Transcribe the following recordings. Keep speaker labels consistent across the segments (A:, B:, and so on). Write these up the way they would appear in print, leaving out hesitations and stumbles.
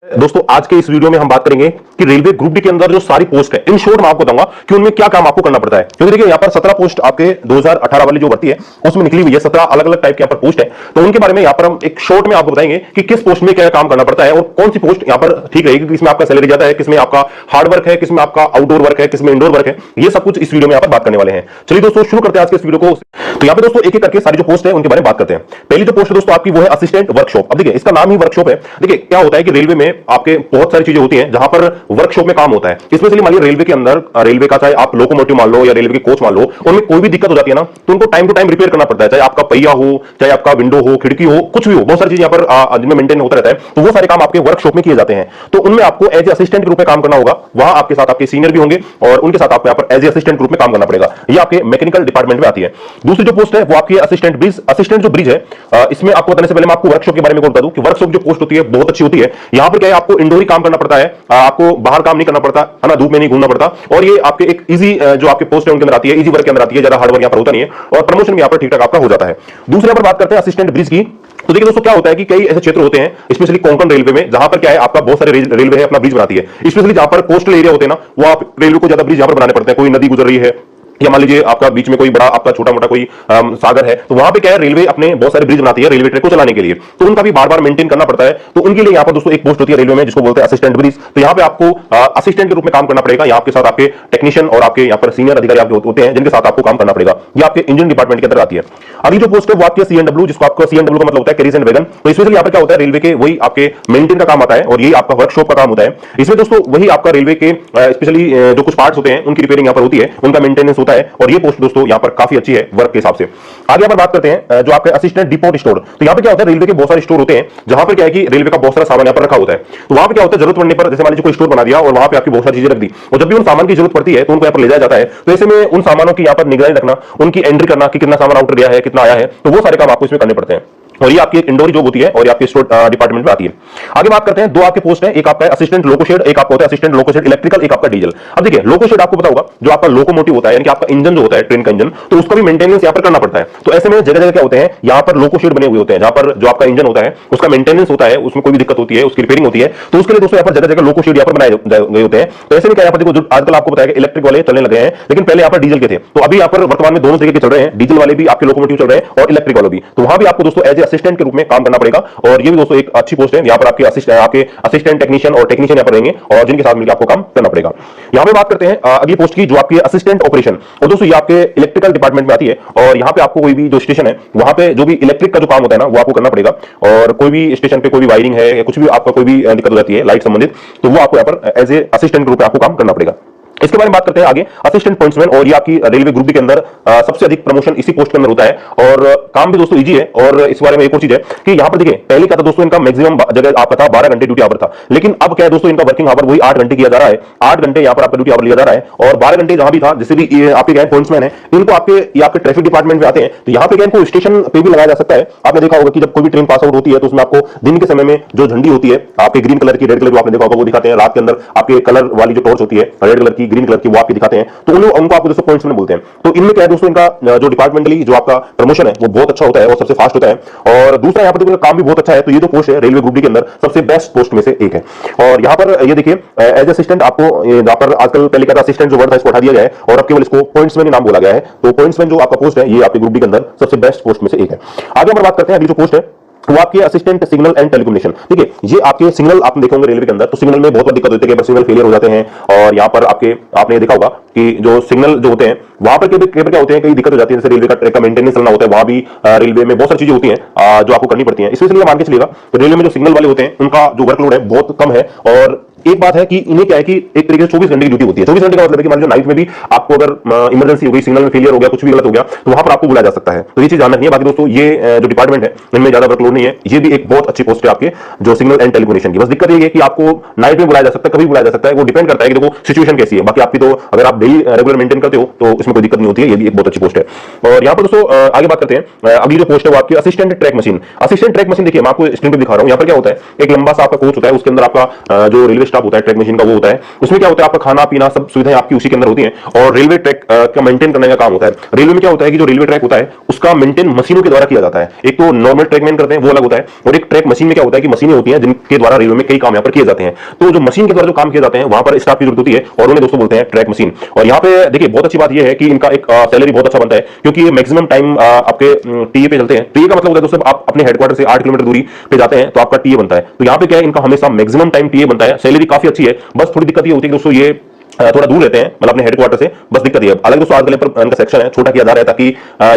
A: दोस्तों आज के इस वीडियो में हम बात करेंगे कि रेलवे ग्रुप डी के अंदर जो सारी पोस्ट है, इन शॉर्ट मैं आपको बताऊंगा कि उनमें क्या काम आपको करना पड़ता है। क्योंकि देखिए यहाँ पर 17 पोस्ट आपके 2018 वाली जो भर्ती है उसमें निकली हुई है। 17 अलग अलग टाइप के यहाँ पर पोस्ट है, तो उनके बारे में यहाँ पर हम एक शॉर्ट में आपको बताएंगे कि किस पोस्ट में क्या काम करना पड़ता है और कौन सी पोस्ट यहाँ पर ठीक रहेगी, किसमें आपका सैलरी ज्यादा है, किसमें आपका हार्ड वर्क है, किसमें आपका आउटडोर वर्क है, किसमें इंडोर वर्क है। ये सब कुछ इस वीडियो में यहाँ पर बात करने वाले हैं। चलिए दोस्तों शुरू करते हैं आज के इस वीडियो को। तो यहाँ पे दोस्तों एक एक करके सारी जो पोस्ट है उनके बारे में बात करते हैं। पहली जो पोस्ट है दोस्तों आपकी वो है असिस्टेंट वर्कशॉप। अब देखिए इसका नाम ही वर्कशॉप है। देखिए क्या होता है कि रेलवे में आपके बहुत सारी चीजें होती हैं जहां पर वर्कशॉप में काम होता है। इसमें से मान लीजिए रेलवे के अंदर रेलवे का चाहे आप लोकोमोटिव मान लो या रेलवे के कोच मान लो, उनमें कोई भी दिक्कत हो जाती है ना तो उनको टाइम टू टाइम रिपेयर करना पड़ता है। चाहे आपका पहिया हो, चाहे आपका विंडो हो, खिड़की हो, कुछ भी हो, बहुत सारी चीजें यहाँ पर जिनमें मेंटेन होता रहता है। तो वो सारे काम आपके वर्कशॉप में किए जाते हैं। तो उनमें आपको एज ए असिस्टेंट के रूप में काम करना होगा। वहां आपके साथ आपके सीनियर भी होंगे और उनके साथ आपको यहाँ पर एज ए असिस्टेंट के रूप में काम करना पड़ेगा। ये आपके मैकेनिकल डिपार्टमेंट में आती है। दूसरी जो पोस्ट है वो आपकी असिस्टेंट ब्रिज। असिस्टेंट जो ब्रिज है, इसमें आपको बताने से पहले मैं आपको वर्कशॉप के बारे में बता दूं कि वर्कशॉप जो पोस्ट होती है बहुत अच्छी होती है। यहां पर क्या है, आपको इंडोर ही काम करना पड़ता है, आपको बाहर काम नहीं करना पड़ता है ना, धूप में नहीं घूमना पड़ता। और ये आपके एक इजी जो आपके पोस्ट है उनके अंदर आती है, इजी वर्क के अंदर आती है, ज्यादा हार्ड वर्क यहां पर होता नहीं है और प्रमोशन भी यहां पर ठीक ठाक आपका हो जाता है। दूसरे पर बात करते हैं असिस्टेंट ब्रिज की। तो देखिए दोस्तों क्या होता है कि कई ऐसे क्षेत्र होते हैं स्पेशली कोंकण रेलवे में जहां पर क्या है आपका बहुत सारे रेलवे है अपना ब्रिज बनाती है। स्पेशली जहां पर कोस्टल एरिया होते हैं ना, वो आप रेलवे को ज्यादा ब्रिज यहां पर बनाने पड़ते हैं। कोई नदी गुजर रही है या मान लीजिए आपका बीच में कोई बड़ा आपका छोटा मोटा कोई सागर है, तो वहां पे क्या है रेलवे अपने बहुत सारे ब्रिज बनाती है रेलवे ट्रैक को चलाने के लिए। तो उनका भी बार बार मेंटेन करना पड़ता है। तो उनके लिए यहाँ पर दोस्तों एक पोस्ट होती है रेलवे में जिसको बोलते हैं असिस्टेंट ब्रिज। तो यहाँ पे आपको असिस्टेंट के रूप में काम करना पड़ेगा। यहाँ आपके साथ आपके टेक्नीशियन और आपके यहाँ पर सीनियर अधिकारी आपके होते हैं जिनके साथ आपको काम करना पड़ेगा। ये आपके इंजन डिपार्टमेंट के अंदर आती है। अगली जो पोस्ट है वो आपकी सीएनडब्ल्यू, जिसको आपका सीएनडब्ल्यू का मतलब होता है कैरीज एंड वैगन। तो स्पेशली यहाँ पर क्या होता है रेलवे के वही आपके मेंटेन का काम आता है और ये आपका वर्कशॉप का काम होता है। इसमें दोस्तों वही आपका रेलवे के स्पेशली जो कुछ पार्ट्स होते हैं उनकी रिपेयरिंग यहाँ पर होती है, उनका मेंटेनेंस होता है। और ये पोस्ट दोस्तों यहाँ पर काफी अच्छी है वर्क के हिसाब से। आगे यहाँ पर बात करते हैं जो आपके असिस्टेंट डिपोट स्टोर। तो यहाँ पे क्या होता है रेलवे के बहुत सारे स्टोर होते हैं जहां पर क्या है कि रेलवे का बहुत सारा सामान यहाँ पर रखा होता है। तो वहां पे क्या होता है जरूरत पड़ने पर जैसे मान लीजिए कोई स्टोर बना दिया और वहां पे आपकी बहुत सारी चीजें रख दी और जब भी उन सामान की जरूरत पड़ती है तो उनको यहाँ पर ले जाया जाता है। तो ऐसे में उन सामानों की यहाँ पर निगरानी रखना, उनकी एंट्री करना कि कितना सामान आउट गया है, कितना आया है, तो वो सारे काम आपको इसमें करने पड़ते हैं। और ये आपकी एक इंडोर जॉब होती है और ये आपके स्टोर डिपार्टमेंट में आती है। आगे बात करते हैं दो आपके पोस्ट है, एक आपका असिस्टेंट लोकोशेड, एक आपका होता है असिस्टेंट लोकोशेड इलेक्ट्रिकल, एक आपका डीजल। अब देखिए लोकोशेड आपको पता होगा जो आपका लोकोमोटिव होता है यानी कि आपका इंजन जो होता है ट्रेन का इंजन, तो उसका भी मेंटेनेंस यहाँ पर करना पड़ता है। तो ऐसे में जगह जगह क्या होते हैं यहाँ पर लोकोशेड बने हुए होते हैं जहां पर जो आपका इंजन होता है उसका मेंटेनेंस होता है, उसमें कोई भी दिक्कत होती है उसकी रिपेयरिंग होती है। तो उसके लिए दोस्तों यहाँ पर जगह जगह लोकोशेड यहाँ पर बनाए गए होते हैं। तो ऐसे में क्या यहाँ पर देखो जो आजकल आपको बताया इलेक्ट्रिक वाले चलने लगे हैं, लेकिन पहले यहाँ पर डीजल के थे। तो अभी यहाँ पर वर्तमान में दोनों तरीके के चल रहे हैं, डीजल वाले भी आपके लोकोमोटिव चल रहे हैं और इलेक्ट्रिक वाले भी। तो वहां भी आपको दोस्तों एज ए असिस्टेंट के रूप में काम करना पड़ेगा और ये भी दोस्तों एक अच्छी पोस्ट है। यहाँ पर आपके असिस्टेंट टेक्नीशियन और टेक्नीशियन यहाँ पर रहेंगे और जिनके साथ मिलकर आपको काम करना पड़ेगा। यहाँ पे बात करते हैं अगली पोस्ट की जो आपकी असिस्टेंट ऑपरेशन। और दोस्तों ये आपके इलेक्ट्रिकल डिपार्टमेंट में आती है और यहाँ पे आपको कोई भी जो स्टेशन है वहां पे जो भी इलेक्ट्रिक का जो काम होता है ना वो आपको करना पड़ेगा। और कोई भी स्टेशन पे कोई भी वायरिंग है या कुछ भी आपका कोई भी दिक्कत हो जाती है लाइट संबंधित, तो वो आपको यहाँ पर एज ए असिस्टेंट के रूप में आपको काम करना पड़ेगा। इसके बारे में बात करते हैं आगे असिस्टेंट पॉइंट्समैन। और ये आपकी रेलवे ग्रुप डी के अंदर सबसे अधिक प्रमोशन इसी पोस्ट के अंदर होता है और काम भी दोस्तों इजी है। और इस बारे में एक और चीज है कि यहाँ पर देखिए पहले क्या था दोस्तों, इनका मैक्सिमम जगह आपका था 12 घंटे ड्यूटी आवर था, लेकिन अब क्या है दोस्तों इनका वर्किंग आवर वही 8 घंटे किया जा रहा है। 8 घंटे यहाँ पर आपका ड्यूटी आवर लिया जा रहा है और 12 घंटे जहां भी था जिससे भी आपके गए पॉइंट्समैन है इनको आपके ट्रैफिक डिपार्टमेंट में आते हैं। तो यहाँ पे इनको स्टेशन पे भी लगाया जा सकता है। आपने देखा होगा कि जब कोई भी ट्रेन पास आउट होती है तो उसमें आपको दिन के समय में जो झंडी होती है आपके ग्रीन कलर की, रेड कलर जो आपने देखा होगा वो दिखाते हैं, रात के अंदर आपके कलर वाली जो टॉर्च होती है रेड कलर की, ग्रीन कलर की, वो आपकी दिखाते हैं। तो उनको आपको दोस्तों पॉइंट्स में बोलते हैं। तो इनमें क्या है दोस्तों इनका जो डिपार्टमेंटली जो आपका प्रमोशन है वो बहुत अच्छा होता है और सबसे फास्ट होता है। और दूसरा यहाँ पर देखो काम भी बहुत अच्छा है। तो ये जो पोस्ट है रेलवे ग्रुप डी के अंदर सबसे बेस्ट पोस्ट में से एक है। और यहाँ पर ये देखिए एज असिस्टेंट आपको यहाँ पर आजकल पहले क्या था असिस्टेंट जो वर्ड था इसको हटा दिया गया है और अब केवल इसको पॉइंट्समैन नाम बोला गया है। तो पॉइंट्समैन जो आपका पोस्ट है ये आपके ग्रुप डी के अंदर सबसे बेस्ट पोस्ट में से एक है। आगे हम बात करते हैं अगली जो पोस्ट है वो आपके असिस्टेंट सिग्नल एंड टेलीकम्युनिकेशन। देखिए ये आपके सिग्नल आपने देखे होंगे रेलवे के अंदर, तो सिग्नल में बहुत दिक्कत होती है, सिग्नल फेलियर हो जाते हैं। और यहाँ पर आपने देखा होगा कि जो सिग्नल जो होते हैं वहां पर क्या होते हैं कई दिक्कत हो जाती है। जैसे रेलवे का ट्रैक का मेंटेनेंस करना होता है, वहां भी रेलवे में बहुत सारी चीजें होती हैं जो आपको करनी पड़ती हैं। इसलिए मान के चलिएगा तो रेलवे में जो सिग्नल वाले होते हैं उनका जो वर्कलोड है बहुत कम है। और एक बात है कि इन्हें क्या है कि एक तरीके से 24 घंटे की ड्यूटी होती है। 24 घंटे का मतलब है कि मान लो नाइट में भी आपको अगर इमरजेंसी हो गई, सिग्नल में फेलियर हो गया, कुछ भी गलत हो गया, तो वहां पर आपको बुलाया जा सकता है। तो ये चीज ध्यान रखनी है। बाकी दोस्तों ये जो डिपार्टमेंट है इनमें ज्यादा वर्कलोड नहीं है। ये भी एक बहुत अच्छी पोस्ट है आपके जो सिग्नल एंड टेलीकम्युनिकेशन की। बस दिक्कत ये है कि आपको नाइट में बुलाया जा सकता है, कभी बुलाया जा सकता है, वो डिपेंड करता है कि देखो सिचुएशन कैसी है। बाकी आपकी तो अगर आप डेली रेगुलर मेंटेन करते हो तो इसमें कोई दिक्कत नहीं होती है। ये भी एक बहुत अच्छी पोस्ट है। और यहाँ पर दोस्तों आगे बात करते हैं अगली जो पोस्ट है वो आपकी assistant track machine. Assistant track machine देखिए मैं आपको स्क्रीन पर दिखा रहा हूँ। यहाँ पर क्या होता है एक लंबा सा आपका कोच होता है, उसके अंदर आपका जो रेलवे स्टाफ होता है ट्रैक मशीन का, वो होता है। उसमें क्या होता है, आपका खाना पीना सब सुविधाएं आपकी उसी के अंदर होती हैं, और रेलवे ट्रैक का मेंटेन करने का काम होता है। रेलवे में क्या होता है कि जो रेलवे ट्रैक होता है उसका मेंटेन मशीनों के द्वारा किया जाता है। एक तो नॉर्मल ट्रैकमैन करते हैं, वो अलग होता है, और एक ट्रैक मशीन में क्या होता है कि मशीनें होती हैं जिनके द्वारा रेलवे में कई काम यहाँ पर किए जाते हैं। तो जो मशीन के द्वारा जो काम किए जाते हैं वहां पर स्टाफ की जरूरत होती है, और उन्हें दोस्तों बोलते हैं ट्रैक मशीन। और यहाँ पे देखिए बहुत अच्छी बात यह है कि इनका एक सैलरी बहुत अच्छा बनता है, क्योंकि ये मैक्सिमम टाइम आपके टीए पे चलते हैं। टीए का मतलब होता है दोस्तों, आप अपने हेडक्वार्टर से 8 किलोमीटर दूरी पे जाते हैं तो आपका टीए बनता है। तो यहाँ पे क्या है, इनका हमेशा मैक्सिमम टाइम टीए बनता है, सैलरी काफी अच्छी है। बस थोड़ी दिक्कत ये होती है दोस्तों, ये थोड़ा दूर रहते हैं, मतलब अपने हेडक्वार्टर से, बस दिक्कत ये है। अलग दोस्तों आजकल पर इनका सेक्शन है, छोटा किया जा रहा है ताकि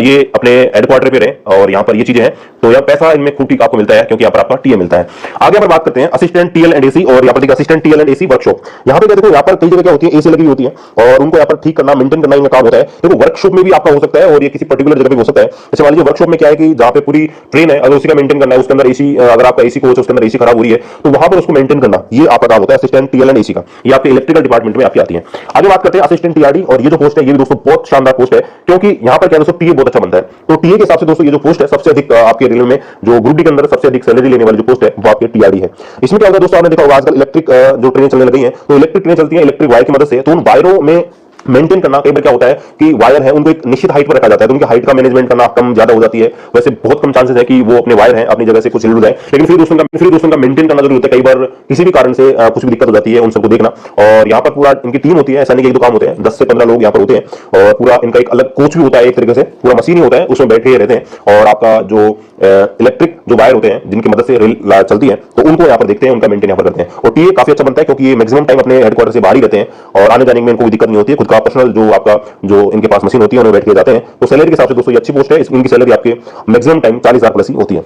A: ये अपने हेडक्वार्टर पे रहे, और यहाँ पर ये चीजें हैं। तो यह पैसा इनमें खूब ठीक आपको मिलता है, क्योंकि यहाँ पर आपका टीए मिलता है। आगे पर बात करते हैं असिस्टेंट टीएल एंड एसी, और यहाँ पर देखिए assistant TL and AC workshop. यहाँ पे क्या देखो, यहाँ पर कई जगह क्या होती है, एसी लगी होती है, और उनको यहाँ पर ठीक करना, मेंटेन करना इनका काम होता है। देखो वर्कशॉप में भी आपका हो सकता है, और ये किसी पर्टिकुलर जगह पे हो सकता है। जैसे मान लीजिए वर्कशॉप में क्या है कि जहाँ पे पूरी ट्रेन है, अगर उसी का मेंटेन करना है, उसके अंदर एसी, अगर आपका एसी कोच है उसके अंदर एसी खराब हो रही है, तो वहां पर उसको मेंटेन करना, ये आपका काम होता है असिस्टेंट टीएल एंड एसी का। ये आपके इलेक्ट्रिकल डिपार्टमेंट में आपकी आती है। आगे बात करते हैं असिस्टेंट टीआरडी, और ये जो पोस्ट है ये भी दोस्तों बहुत शानदार पोस्ट है, क्योंकि यहाँ पर क्या दोस्तों टीए बहुत अच्छा बनता है। तो टीए के हिसाब से दोस्तों ये जो पोस्ट है सबसे अधिक आपके रेलवे में जो ग्रुप डी के अंदर सबसे अधिक सैलरी लेने वाली जो पोस्ट है वो आपके टीआरडी है। इसमें क्या होता है दोस्तों, आपने देखा होगा आजकल इलेक्ट्रिक जो ट्रेन चलने लगी है, तो इलेक्ट्रिक ट्रेन चलती है इलेक्ट्रिक वायर की मदद से। तो उन वायरों में मेंटेन करना, कई बार क्या होता है कि वायर है उनको एक निश्चित हाइट पर रखा जाता है, तो उनकी हाइट का मैनेजमेंट करना कम ज्यादा हो जाती है। वैसे बहुत कम चांसेस है कि वो अपने वायर हैं अपनी जगह से कुछ हिल जाए, लेकिन फिर दोस्तों का मेंटेन करना जरूरी होता है। कई बार किसी भी कारण से कुछ भी दिक्कत हो जाती है, उन सबको देखना। और यहाँ पर पूरा इनकी टीम होती है, ऐसा नहीं कि एक दो काम होते हैं, 10 से 15 लोग यहाँ पर होते हैं, और पूरा इनका एक अलग कोच भी होता है, एक तरीके से पूरा मशीन ही होता है, उसमें बैठे रहते हैं। और आपका जो इलेक्ट्रिक जो वायर होते हैं जिनकी मदद से रेल चलती है, तो उनको यहाँ पर देखते हैं, उनका मेंटेन यहाँ पर करते हैं। और टीए काफी अच्छा बनता है, क्योंकि ये मैक्सिमम टाइम अपने हेडक्वार्टर से बाहर ही रहते हैं, और आने जाने में इनको कोई दिक्कत नहीं होती है। खुद का पर्सनल जो आपका जो इनके पास मशीन होती है उन्हें बैठ के जाते हैं। तो सैलरी के हिसाब से दोस्तों ये अच्छी पोस्ट है, इनकी सैलरी आपके मैक्सिमम टाइम 40,000 प्लस ही होती है।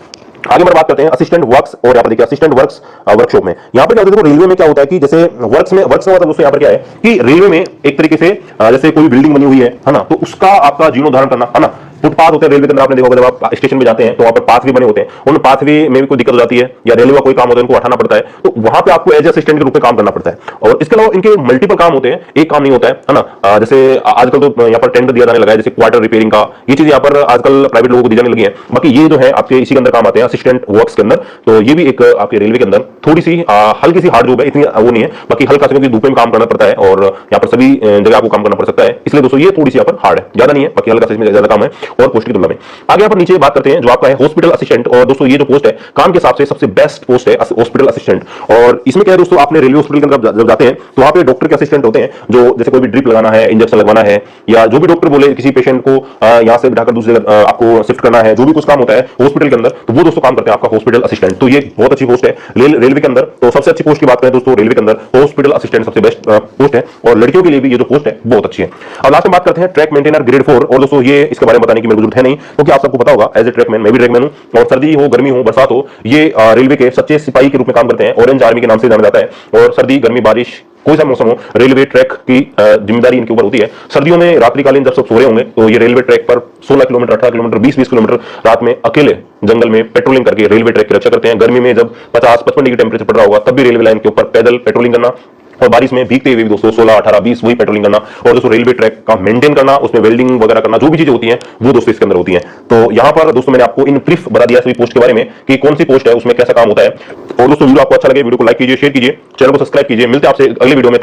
A: आगे बात करते हैं असिस्टेंट वर्क्स, और यहाँ पर देखिए असिस्टेंट वर्क्स वर्कशॉप में। यहाँ पर क्या होता है, रेलवे में क्या होता है कि जैसे वर्क्स में मतलब दोस्तों यहाँ पर क्या है कि रेलवे में एक तरीके से जैसे कोई बिल्डिंग बनी हुई है ना, तो उसका आपका जीर्णोद्धारण करना है ना। फुटपाथ होते हैं रेलवे के अंदर, आपने देखा होगा जब आप स्टेशन पे जाते हैं तो वहां पर पाथवे बने होते हैं, उन पाथवे में भी कोई दिक्कत हो जाती है, या रेलवे का कोई काम होता है उनको हटाना पड़ता है, तो वहां पे आपको एज असिस्टेंट के रूप में काम करना पड़ता है। और इसके अलावा इनके मल्टीपल काम होते हैं, एक काम नहीं होता है ना। जैसे आजकल तो यहाँ पर टेंडर दिया जाने लगा है, जैसे क्वार्टर रिपेयरिंग का, ये चीज यहाँ पर आजकल प्राइवेट लोगों को दी जाने लगी है। बाकी ये जो है आपके इसी के अंदर काम आते हैं असिस्टेंट वर्क्स के अंदर। तो ये भी एक आपके रेलवे के अंदर थोड़ी सी हल्की सी हार्ड जॉब है, इतनी वो नहीं है, बाकी हल्का सा, क्योंकि धूप में काम करना पड़ता है और यहाँ पर सभी जगह आपको काम करना पड़ सकता है, इसलिए दोस्तों ये थोड़ी सी यहाँ पर हार्ड है, ज्यादा नहीं है, बाकी हल्का सा इसमें ज्यादा काम है और पोस्ट की तुलना में। आगे यहाँ पर नीचे बात करते हैं जो आपका है हॉस्पिटल असिस्टेंट, और दोस्तों ये जो पोस्ट है काम के हिसाब से सबसे बेस्ट पोस्ट है हॉस्पिटल असिस्टेंट। और इसमें क्या है दोस्तों, आपने रेलवे हॉस्पिटल के अंदर जब जाते हैं तो वहां पे डॉक्टर के असिस्टेंट होते हैं, जो जैसे कोई भी ड्रिप लगाना है, इंजेक्शन लगवाना है, या जो भी डॉक्टर बोले किसी पेशेंट को यहाँ से बिठाकर दूसरी जगह आपको शिफ्ट करना है, जो भी कुछ काम होता है हॉस्पिटल के अंदर, तो वो दोस्तों काम करते हैं आपका हॉस्पिटल असिस्टेंट। तो ये बहुत अच्छी पोस्ट है रेलवे के अंदर। तो सबसे अच्छी पोस्ट की बात करें दोस्तों रेलवे के अंदर, हॉस्पिटल असिस्टेंट सबसे बेस्ट पोस्ट है, और लड़कियों के लिए भी ये जो पोस्ट है बहुत अच्छी है। अब लास्ट में बात करते हैं ट्रैक मेंटेनर ग्रेड 4, और दोस्तों ये इसके बारे में बताने की मेरी जरूरत है नहीं, क्योंकि आप सबको पता होगा, एज ए ट्रैकमैन मैं भी ट्रैकमैन हूं, और सर्दी हो गर्मी हो बरसात हो, ये रेलवे के सच्चे सिपाही के रूप में काम करते हैं, ऑरेंज आर्मी के नाम से जाना जाता है। और सर्दी गर्मी बारिश कोई सा मौसम हो, रेलवे ट्रैक की जिम्मेदारी इनके ऊपर होती है। सर्दियों में रात्रिकालीन जब सब सो रहे होंगे तो ये रेलवे ट्रैक पर 16 किलोमीटर 18 किलोमीटर 20-20 किलोमीटर रात में अकेले जंगल में पेट्रोलिंग करके रेलवे ट्रैक की रक्षा करते हैं। गर्मी में जब 50-55 डिग्री टेम्परेचर पड़ रहा होगा तब भी रेलवे लाइन के ऊपर पैदल पेट्रोलिंग करना, और बारिश में भीगते हुए भी दोस्तों 16, 18, 20 वही पेट्रोलिंग करना, और दोस्तों रेलवे ट्रैक का मेंटेन करना, उसमें वेल्डिंग वगैरह करना, जो भी चीजें होती हैं वो दोस्तों इसके अंदर होती हैं। तो यहाँ पर दोस्तों मैंने आपको इन ब्रीफ बता दिया सभी पोस्ट के बारे में कि कौन सी पोस्ट है, उसमें कैसा काम होता है। और दोस्तों वीडियो आपको अच्छा लगे वीडियो को लाइक कीजिए, शेयर कीजिए, चैनल को सब्सक्राइब कीजिए। मिलते हैं आपसे अगले वीडियो में।